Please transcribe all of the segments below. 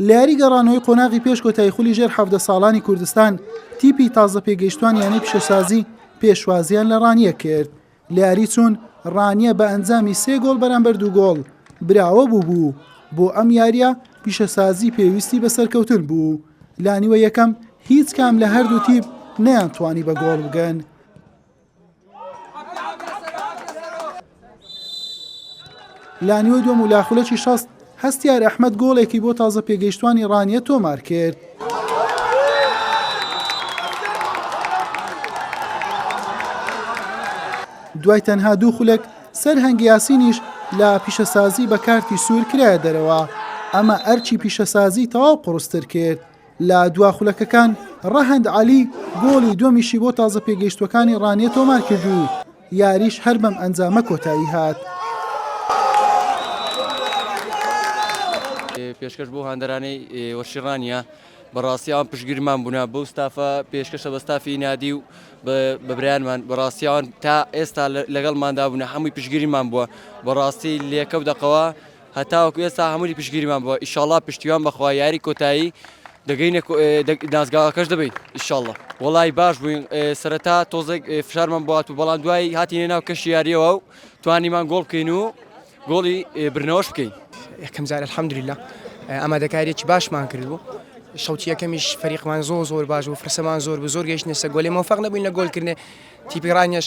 لە یاری گەڕانەوەی قۆناغی پێش کۆتایی خولی ژێر 17 ساڵانی کوردستان تیپی تازە پێگەیشتوانیانەی پیشەسازی پێشوازیان لە ڕانیە کرد. لە یاری چوون ڕانیە بە ئەنجامی 3 گۆڵ بەرامبەر 2 گۆڵ براوە بوو. بۆ ئەم یاریە پیشەسازی پێویستی بە سەرکەوتن بوو. لانیوە یەکەم هیچ کام لە هەردوو تیپ نەیانتوانی بە گۆڵ بگەن. لانیوە دووەم و لاخولەکی 6 هەستیار ئەحمەد گۆڵێکی بۆ تازە پێگەیشتوانی ڕانیە تۆمار کرد. دوای تەنها 2 خولێک سەرهەنگ یاسینیش لە پیشەسازی بە کارتی سوور کرایە دەرەوە. ئەمە ئەرچی پیشەسازی تەواو قڕستر کرد. لە دوا خولەکەکان ڕەهەند عەلی گۆڵی دووەمیشی بۆ تازە پێگەیشتوەکانی ڕانیە تۆمار کرد و یاریش هەر بەم ئەنجامە کۆتایی هات. پێشکەش بۆ هاندەرانەی وەرشی ڕانیە بەڕاستیان پشتگیرمان بوونا بەو ستافە پێشکەشە بە ستافی نادی و بە برایانمان بەڕاستیان تا ئێستا لەگەڵماندا بوون هەمووی پشتگیریمان بووە بەڕاستی لێکەوت دەقەوە هەتاوەکو ئێستا هەمووی پشتگیریمان بووە ئیشاڵڵا پشتیوان بەخوا یاری کۆتایی دەگەینە نازگاکەش دەبین ئیشاڵڵا. وەڵی باش بووین سەرەتا تۆزێک فشارمان بوات و بەڵام دوای هاتینە ناو کەشی یاریەوە و توانیمان گۆڵ بکەین و گۆڵی برنەوەش بکەین. یەکەم جار الحەمدولیلا ئامادەکاریەکی باشمان کرد بوو. شەوتی یەکەمیش فەریقمان زۆر باش بوو فرسەمان زۆر گەیشتنە سەر گۆڵێ مۆفەق نەبووین لە گۆڵکردنێ تیپی ڕانیەش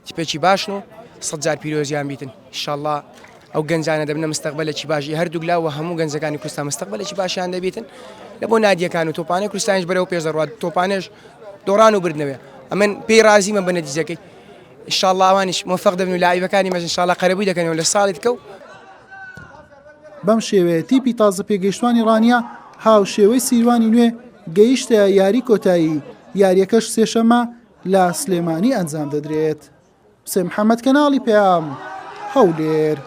تیپێکی باشن و 100 جار پیرۆزیان بیتن ئیشاڵڵا ئەو گەنجانە دەبنە مستەقبەلێکی باشی هەردوو لاوە هەموو گەنجەکانی کوردستان مستەقبەلێکی باشیان دەبێتن لە بۆ نادیەکان و تۆپانەی کوردستانیش بەرەو پێش دەڕوات تۆپانێش دۆڕان و بردنەوە ئەمن پێی رازیمە بە نەتیجەکەی ئیشاڵڵا ئەوانیش مۆفەق دەبن و لاعیبەکانی مەژ ئیشاڵڵا قەرەبووی دەکەنەوە لە ساڵی دکە و بەم شێوەیە تیپی تازە پێگەیشتوانی ڕانیە هاو شێوەی سیروانی نوێ گەیشتە یاری کۆتایی. یاریەکەش سێشەمە لە سلێمانی ئەنجام دەدرێت. حسێن محەممەد کەناڵی پێام هەولێر.